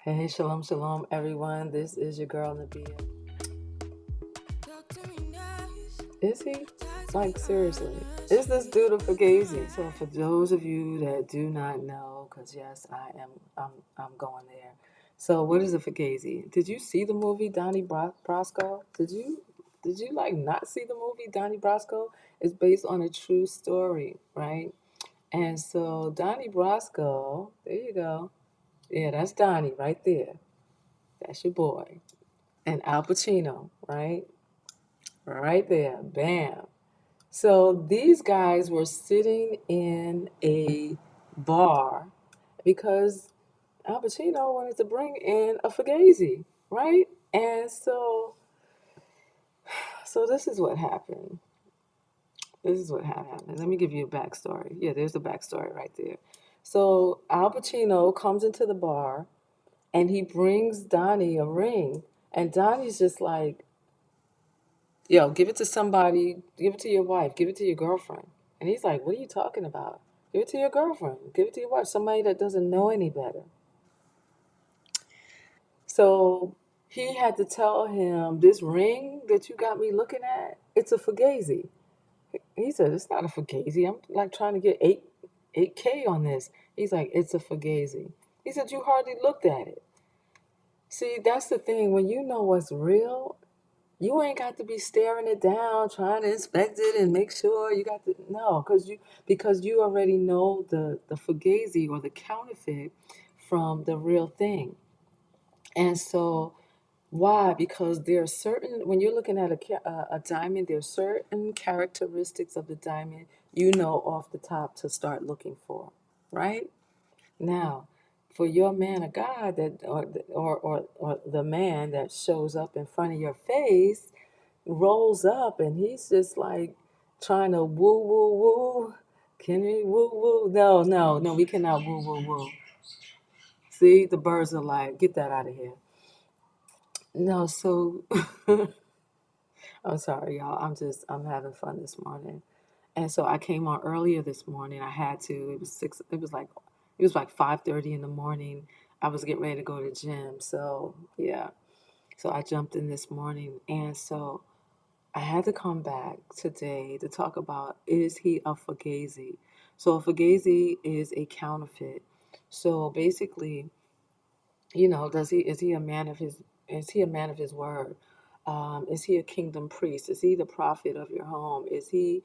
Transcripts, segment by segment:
Hey, shalom, shalom, everyone. This is your girl, Nabia. Is he? Like, seriously. Is this dude a fugazi? So, for those of you that do not know, because yes, I'm going there. So, what is a fugazi? Did you see the movie Donnie Brasco? Did you like not see the movie Donnie Brasco? It's based on a true story, right? And so, Donnie Brasco, there you go. Yeah, that's Donnie right there. That's your boy. And Al Pacino, right? Right there. Bam. So these guys were sitting in a bar because Al Pacino wanted to bring in a fugazi, right? And so this is what happened. This is what happened. Let me give you a backstory. Yeah, there's the backstory right there. So Al Pacino comes into the bar and he brings Donnie a ring. And Donnie's just like, yo, give it to somebody, give it to your wife, give it to your girlfriend. And he's like, what are you talking about? Give it to your girlfriend, give it to your wife, somebody that doesn't know any better. So he had to tell him, this ring that you got me looking at, it's a fugazi. He said, it's not a fugazi. I'm like trying to get 8K on this. He's like, it's a fugazi. He said, you hardly looked at it. See, that's the thing. When you know what's real, you ain't got to be staring it down, trying to inspect it and make sure you got to no, because you already know the fugazi or the counterfeit from the real thing. And so why? Because there are certain when you're looking at a diamond, there are certain characteristics of the diamond you know off the top to start looking for, right? Now, for your man of God that or the man that shows up in front of your face rolls up and he's just like trying to woo woo woo. Can we woo woo? No, no, no, we cannot woo woo woo. See, the birds are like, get that out of here. No, so I'm sorry, y'all. I'm having fun this morning. And so I came on earlier this morning. I had to. It was six. It was like 5:30 in the morning. I was getting ready to go to the gym. So yeah. So I jumped in this morning, and so I had to come back today to talk about, is he a fugazi? So a fugazi is a counterfeit. So basically, does he is he a man of his word? Is he a kingdom priest? Is he the prophet of your home? Is he,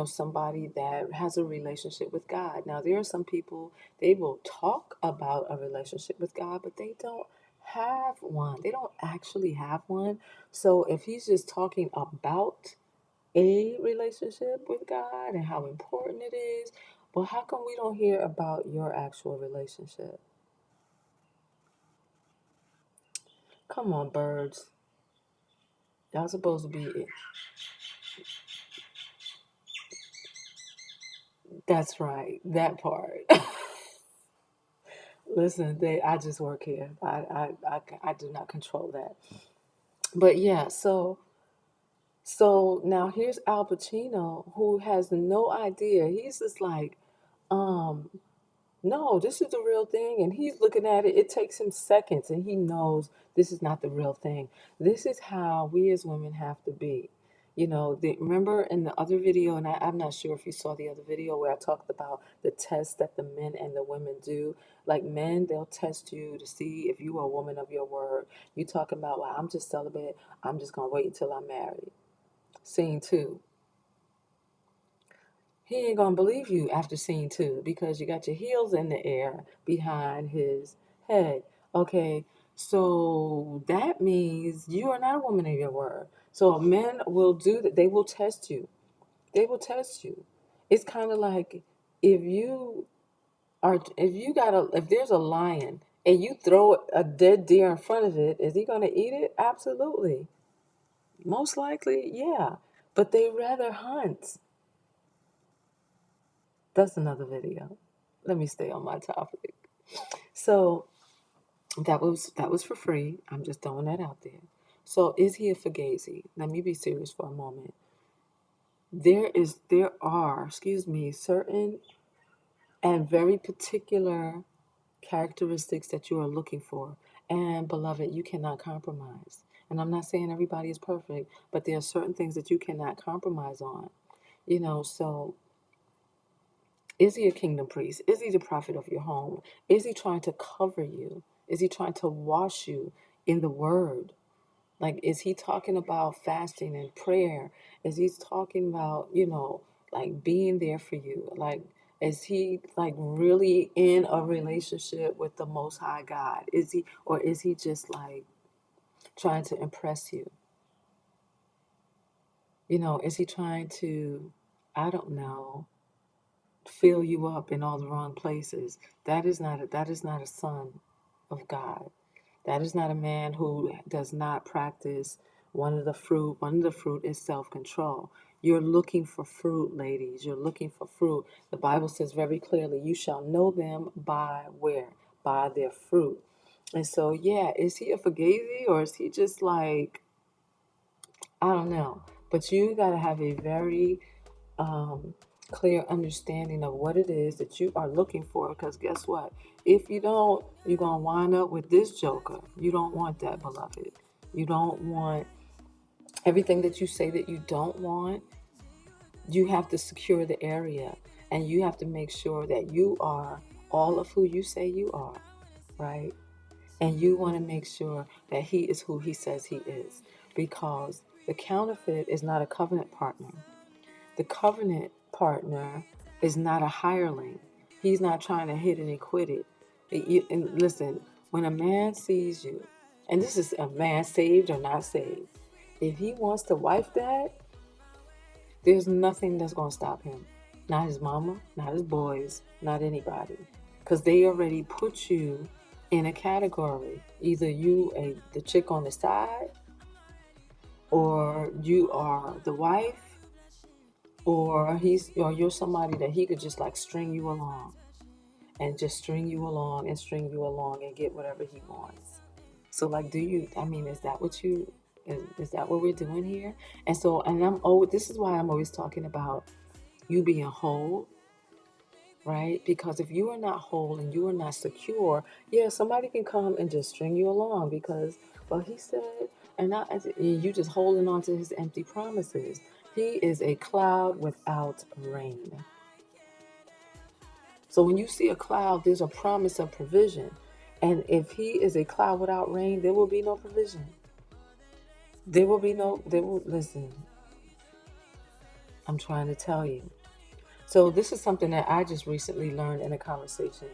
somebody that has a relationship with God? Now there are some people, they will talk about a relationship with God, but they don't have one. They don't actually have one. So if he's just talking about a relationship with God and how important it is, well, how come we don't hear about your actual relationship? Come on, birds. Y'all supposed to be. That's right. That part. Listen, I just work here. I do not control that. But yeah, so now here's Al Pacino who has no idea. He's just like, um, no, this is the real thing. And he's looking at it. It takes him seconds and he knows this is not the real thing. This is how we as women have to be. Remember in the other video, and I'm not sure if you saw the other video where I talked about the tests that the men and the women do. Like men, they'll test you to see if you are a woman of your word. You talking about, well, I'm just celibate. I'm just going to wait until I'm married. Scene two. He ain't gonna believe you after scene two because you got your heels in the air behind his head. Okay, so that means you are not a woman of your word. So men will do that. They will test you. They will test you. It's kind of like if you if there's a lion and you throw a dead deer in front of it, is he gonna eat it? Absolutely. Most likely, yeah. But they rather hunt. That's another video. Let me stay on my topic. So that was for free. I'm just throwing that out there. So is he a fugazi? Let me be serious for a moment. There are, excuse me, certain and very particular characteristics that you are looking for. And beloved, you cannot compromise. And I'm not saying everybody is perfect, but there are certain things that you cannot compromise on. So is he a kingdom priest? Is he the prophet of your home? Is he trying to cover you? Is he trying to wash you in the word? Like, is he talking about fasting and prayer? Is he talking about, like being there for you? Like, is he like really in a relationship with the Most High God? Or is he just like trying to impress you? Is he trying to, I don't know, fill you up in all the wrong places? That is not a son of God. That is not a man who does not practice one of the fruit. One of the fruit is self-control. You're looking for fruit, ladies. You're looking for fruit. The Bible says very clearly, you shall know them by where? By their fruit. And so, yeah, is he a fugazi, or is he just like, I don't know. But you got to have a very clear understanding of what it is that you are looking for, because guess what, if you don't, you're gonna wind up with this joker. You don't want that, beloved. You don't want everything that you say that you don't want. You have to secure the area, and you have to make sure that you are all of who you say you are, right? And you want to make sure that he is who he says he is, because the counterfeit is not a covenant partner. The covenant partner is not a hireling. He's not trying to hit it and quit it. And listen, when a man sees you, and this is a man saved or not saved, if he wants to wife that, there's nothing that's going to stop him. Not his mama, not his boys, not anybody. Because they already put you in a category. Either the chick on the side, or you are the wife, or you're somebody that he could just like string you along and just string you along and string you along and get whatever he wants. So like, is that what we're doing here? And so, this is why I'm always talking about you being whole, right? Because if you are not whole and you are not secure, yeah, somebody can come and just string you along because, well, he said, and you just holding on to his empty promises. He is a cloud without rain. So when you see a cloud, there's a promise of provision. And if he is a cloud without rain, there will be no provision. Listen, I'm trying to tell you. So this is something that I just recently learned in a conversation.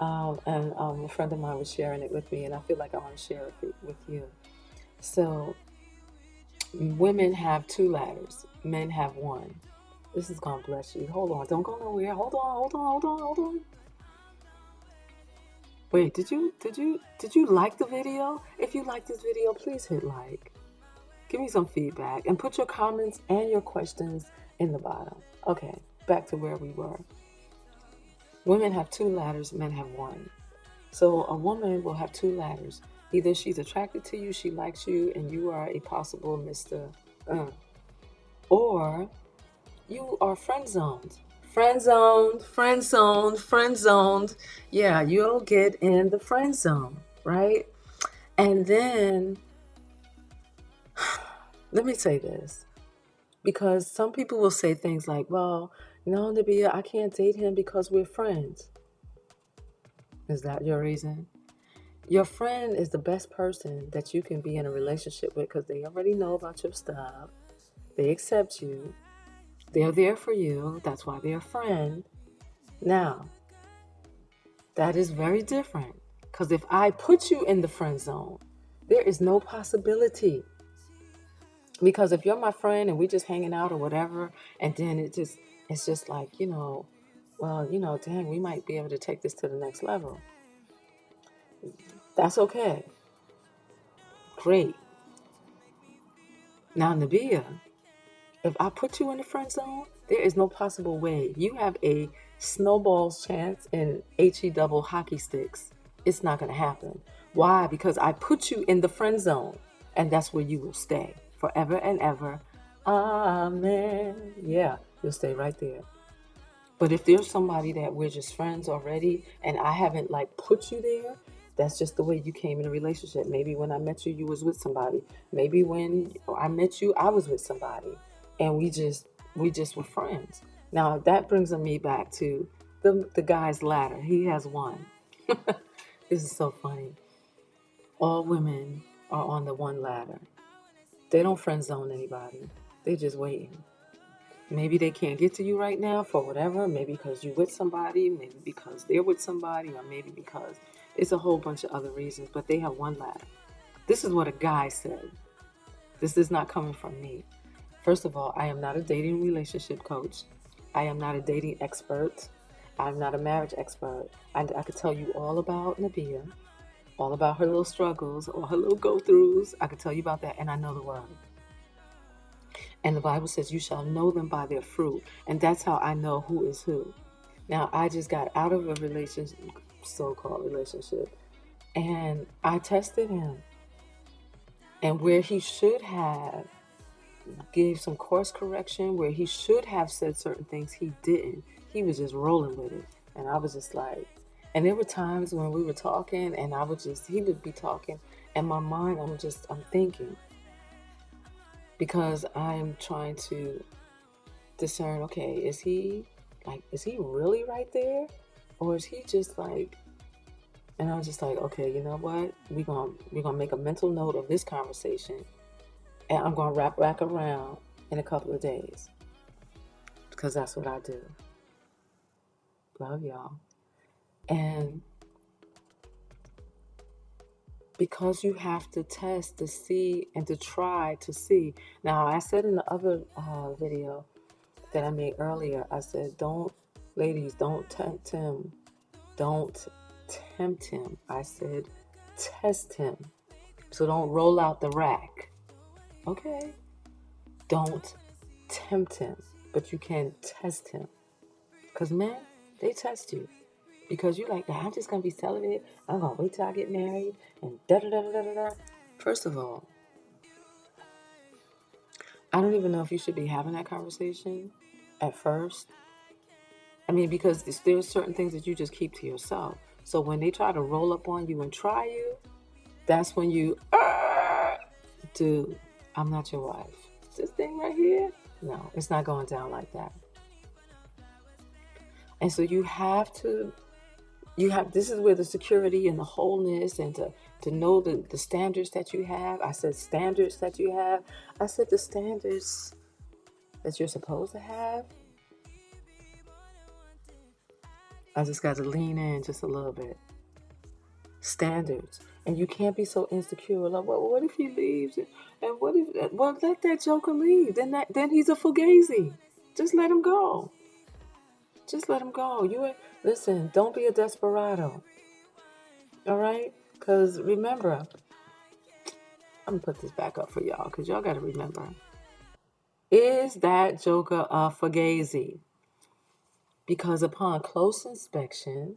And a friend of mine was sharing it with me, and I feel like I want to share it with you. So women have 2 ladders, men have 1. This is going to bless you. Hold on. Don't go nowhere. Hold on. Wait, did you like the video? If you like this video, please hit like. Give me some feedback and put your comments and your questions in the bottom. Okay, back to where we were. Women have 2 ladders, men have 1. So a woman will have 2 ladders. Either she's attracted to you, she likes you, and you are a possible Mr. Or you are friend zoned. Friend zoned. Yeah, you'll get in the friend zone, right? And then, let me say this. Because some people will say things like, well, no, Nabia, I can't date him because we're friends. Is that your reason? Your friend is the best person that you can be in a relationship with because they already know about your stuff. They accept you. They're there for you. That's why they're a friend. Now, that is very different because if I put you in the friend zone, there is no possibility. Because if you're my friend and we just hanging out or whatever, and then it's just like, dang, we might be able to take this to the next level. That's okay. Great. Now, Nabia, if I put you in the friend zone, there is no possible way. You have a snowball's chance in HE double hockey sticks. It's not going to happen. Why? Because I put you in the friend zone, and that's where you will stay forever and ever. Amen. Yeah, you'll stay right there. But if there's somebody that we're just friends already and I haven't like put you there, that's just the way you came in a relationship. Maybe when I met you, you was with somebody. Maybe when I met you, I was with somebody, and we just were friends. Now that brings me back to the guy's ladder. He has one. This is so funny. All women are on the one ladder. They don't friend zone anybody. They're just waiting. Maybe they can't get to you right now for whatever. Maybe because you're with somebody. Maybe because they're with somebody. Or maybe because it's a whole bunch of other reasons. But they have one ladder. This is what a guy said. This is not coming from me. First of all, I am not a dating relationship coach. I am not a dating expert. I'm not a marriage expert. I could tell you all about Nabia, all about her little struggles or her little go-throughs. I could tell you about that, and I know the word. And the Bible says, you shall know them by their fruit. And that's how I know who is who. Now, I just got out of a relationship, so-called relationship, and I tested him. And where he should have gave some course correction, where he should have said certain things, he didn't. He was just rolling with it. And I was just like, and there were times when we were talking and he would be talking, and my mind, I'm thinking, because I'm trying to discern, okay, is he really right there? Or is he just like, and I was just like, okay, you know what? We're gonna make a mental note of this conversation, and I'm gonna wrap back around in a couple of days. Because that's what I do. Love y'all. And because you have to test to see and to try to see. Now, I said in the other video that I made earlier, I said, ladies, don't tempt him. Don't tempt him. I said, test him. So don't roll out the rack. Okay? Don't tempt him, but you can test him. Because men, they test you. Because you're like, nah, I'm just going to be celibate. I'm going to wait till I get married and da-da-da-da-da-da. First of all, I don't even know if you should be having that conversation at first. I mean, because there's certain things that you just keep to yourself. So when they try to roll up on you and try you, that's when you, dude, I'm not your wife. This thing right here, no, it's not going down like that. And so this is where the security and the wholeness and to know the standards that you have. I said standards that you have. I said the standards that you're supposed to have. I just got to lean in just a little bit. Standards. And you can't be so insecure. Like, well, what if he leaves? And what if, well, let that joker leave. Then he's a fugazi. Just let him go. Just let him go. Listen, don't be a desperado. All right? Because remember, I'm going to put this back up for y'all because y'all got to remember. Is that joker a fugazi? Because upon close inspection,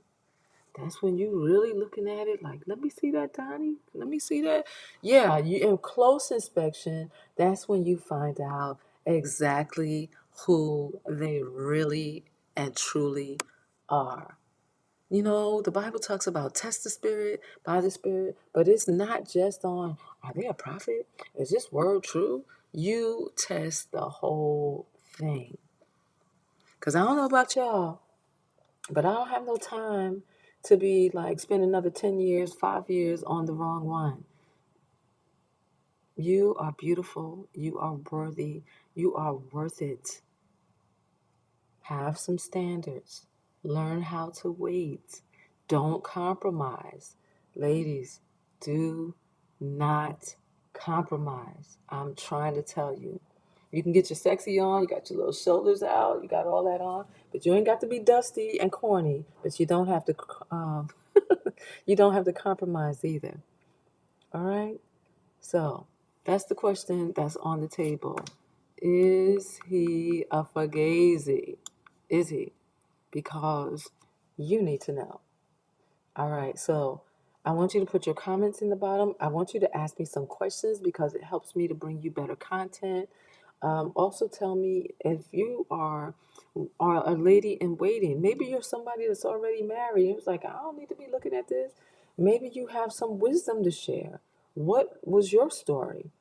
that's when you really looking at it like, let me see that, Donnie. Let me see that. Yeah, in close inspection, that's when you find out exactly who they really and truly are. You know, the Bible talks about test the spirit by the spirit, but it's not just on, are they a prophet? Is this word true? You test the whole thing. Because I don't know about y'all, but I don't have no time to be like spend another 10 years, 5 years on the wrong one. You are beautiful. You are worthy. You are worth it. Have some standards. Learn how to wait. Don't compromise. Ladies, do not compromise. I'm trying to tell you. You can get your sexy on, you got your little shoulders out, you got all that on, but you ain't got to be dusty and corny, but you don't have to you don't have to compromise either. All right? So, that's the question that's on the table. Is he a fugazi? Is he? Because you need to know. All right, so I want you to put your comments in the bottom. I want you to ask me some questions because it helps me to bring you better content. Also, tell me if you are a lady in waiting. Maybe you're somebody that's already married. It's like, I don't need to be looking at this. Maybe you have some wisdom to share. What was your story?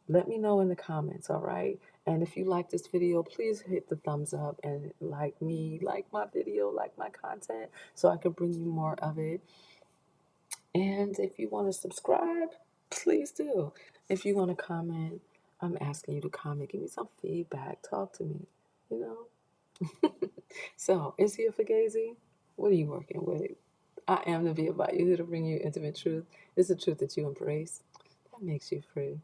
Let me know in the comments, all right? And if you like this video, please hit the thumbs up and like me, like my video, like my content, so I can bring you more of it. And if you want to subscribe, please do. If you want to comment, I'm asking you to comment. Give me some feedback. Talk to me, you know? So, is he a fugazi? What are you working with? I am to be about you, here to bring you intimate truth. It's the truth that you embrace that makes you free.